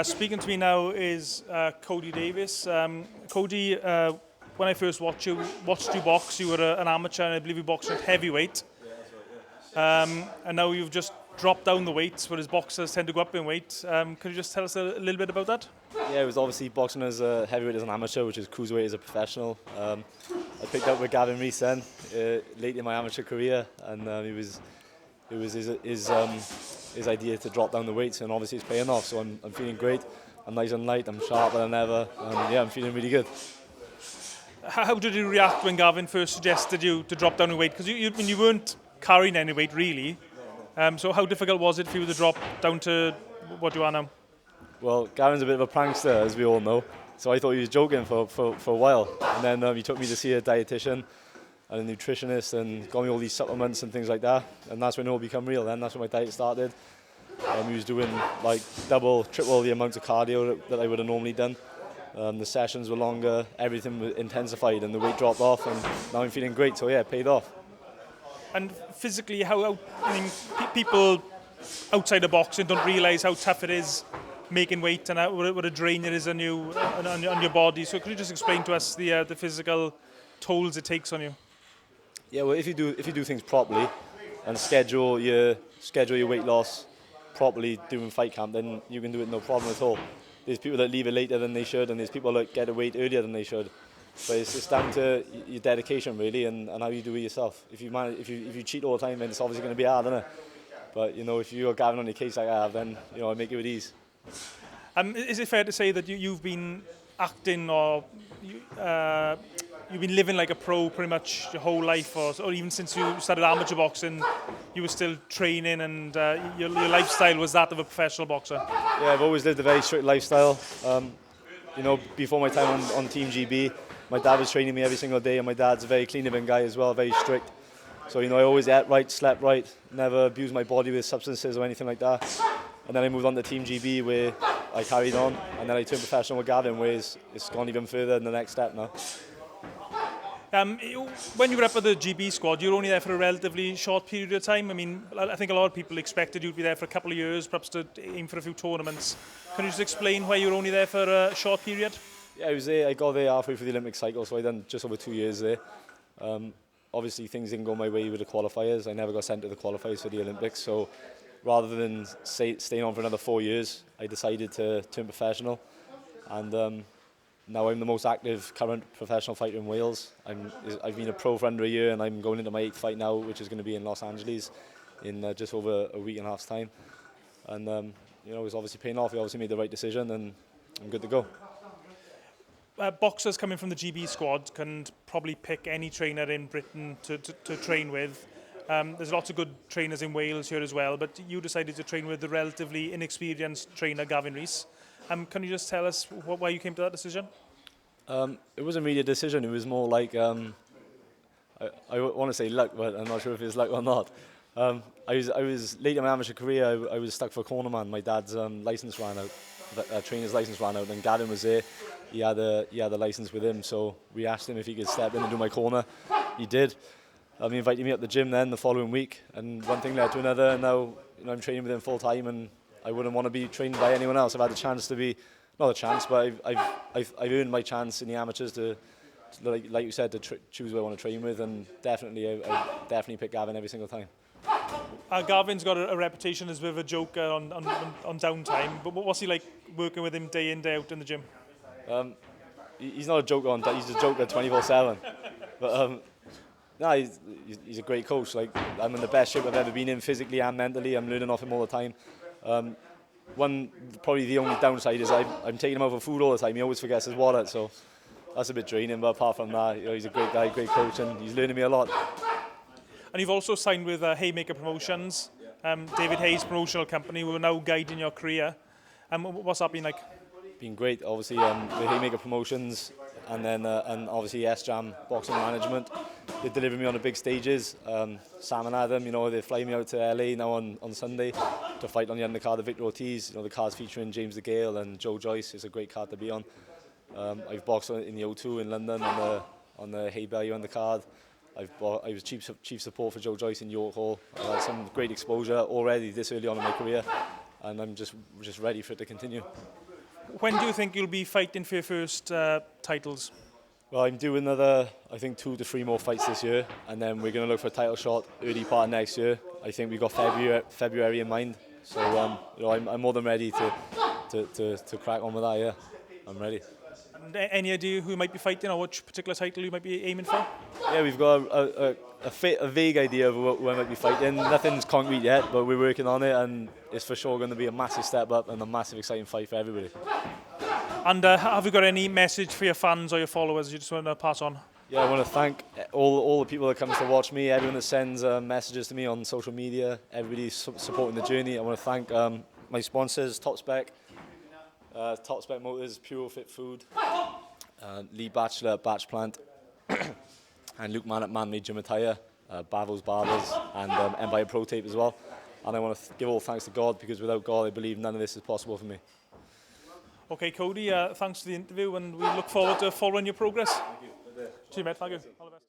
Speaking to me now is Kody Davies. Kody, when I first watched you box, you were an amateur, and I believe you boxed at heavyweight. Yeah, that's right, yeah. And now you've just dropped down the weights, whereas boxers tend to go up in weight. Can you just tell us a little bit about that? Yeah, it was obviously boxing as a heavyweight as an amateur, which is cruiserweight as a professional. I picked up with Gavin Rees then, late in my amateur career, and it was his idea to drop down the weights, and obviously it's paying off. So I'm feeling great. I'm nice and light. I'm sharper than ever, and yeah, I'm feeling really good. How did you react when Gavin first suggested you to drop down in weight? Because you weren't carrying any weight really. So how difficult was it for you to drop down to what you are now? Well, Gavin's a bit of a prankster, as we all know. So I thought he was joking for a while, and then he took me to see a dietitian and a nutritionist, and got me all these supplements and things like that. And that's when it all became real. Then that's when my diet started. He was doing like double, triple the amount of cardio that I would have normally done. The sessions were longer, everything was intensified, and the weight dropped off, and now I'm feeling great. So yeah, it paid off. And physically, people outside of boxing don't realise how tough it is making weight, and what a drain it is on you, on your body. So could you just explain to us the physical tolls it takes on you? Yeah, well, if you do things properly and schedule your weight loss properly during fight camp, then you can do it no problem at all. There's people that leave it later than they should, and there's people that get a weight earlier than they should. But it's down to your dedication really, and how you do it yourself. If you cheat all the time, then it's obviously going to be hard, isn't it? But if you're Gavin on your case like I have, then I make it with ease. Is it fair to say that you've been acting, or you've been living like a pro pretty much your whole life, or even since you started amateur boxing, you were still training, and your lifestyle was that of a professional boxer? Yeah, I've always lived a very strict lifestyle. Before my time on Team GB, my dad was training me every single day, and my dad's a very clean-living guy as well, very strict. So I always ate right, slept right, never abused my body with substances or anything like that. And then I moved on to Team GB, where I carried on, and then I turned professional with Gavin, where it's gone even further than the next step now. When you were up at the GB squad, you were only there for a relatively short period of time. I mean, I think a lot of people expected you to be there for a couple of years, perhaps to aim for a few tournaments. Can you just explain why you were only there for a short period? Yeah, I was there. I got there halfway through the Olympic cycle, so I done just over 2 years there. Obviously, things didn't go my way with the qualifiers. I never got sent to the qualifiers for the Olympics, so rather than staying on for another 4 years, I decided to turn professional. And now I'm the most active current professional fighter in Wales. I've been a pro for under a year, and I'm going into my 8th fight now, which is going to be in Los Angeles in just over a week and a half's time. And it's obviously paying off. We obviously made the right decision, and I'm good to go. Boxers coming from the GB squad can probably pick any trainer in Britain to train with. There's lots of good trainers in Wales here as well, but you decided to train with the relatively inexperienced trainer Gavin Rees. Can you just tell us why you came to that decision? It wasn't really a decision. It was more like, I want to say luck, but I'm not sure if it's luck or not. I was late in my amateur career. I was stuck for cornerman. My dad's license ran out, trainer's license ran out, and Gavin was there. He had a license with him, so we asked him if he could step in and do my corner. He did. He invited me up the gym then the following week, and one thing led to another, and now I'm training with him full time, and I wouldn't want to be trained by anyone else. I've had the chance to be, not a chance, but I've earned my chance in the amateurs to like you said, to choose who I want to train with, and I definitely pick Gavin every single time. Gavin's got a reputation as a bit of a joker on downtime, but what's he like working with him day in, day out in the gym? He's not a joker he's a joker 24/7. But no, he's a great coach. Like, I'm in the best shape I've ever been in, physically and mentally. I'm learning off him all the time. Probably the only downside is I'm taking him out for food all the time. He always forgets his wallet, so that's a bit draining. But apart from that, he's a great guy, great coach, and he's learning me a lot. And you've also signed with Haymaker Promotions, David Hayes Promotional Company, who are now guiding your career. What's that been like? Been great, obviously. The Haymaker Promotions, and then obviously S-Jam Boxing Management. They deliver me on the big stages. Sam and Adam, they fly me out to LA now on Sunday to fight on the undercard of Victor Ortiz. The card's featuring James DeGale and Joe Joyce. It's a great card to be on. I've boxed in the O2 in London on the Hay Value undercard. I was chief support for Joe Joyce in York Hall. I had some great exposure already this early on in my career. and I'm just ready for it to continue. When do you think you'll be fighting for your first titles? Well, I'm doing another, I think, 2 to 3 more fights this year, and then we're going to look for a title shot early part of next year. I think we've got February in mind, so you know, I'm more than ready to crack on with that. Yeah, I'm ready. And any idea who you might be fighting, or which particular title you might be aiming for? Yeah, we've got a vague idea of who I might be fighting. Nothing's concrete yet, but we're working on it, and it's for sure going to be a massive step up and a massive, exciting fight for everybody. And have you got any message for your fans or your followers you just want to pass on? Yeah, I want to thank all the people that comes to watch me, everyone that sends messages to me on social media, everybody supporting the journey. I want to thank my sponsors, Top Spec Motors, Pure Fit Food, Lee Batchelor at Batch Plant, and Luke Mann at Man-Made Gym Attire, Bavo's Barbers, and Empire Pro Tape as well. And I want to give all thanks to God, because without God, I believe none of this is possible for me. Okay, Kody, thanks for the interview, and we look forward to following your progress. Thank you. Cheers, mate. Thank you. All the best.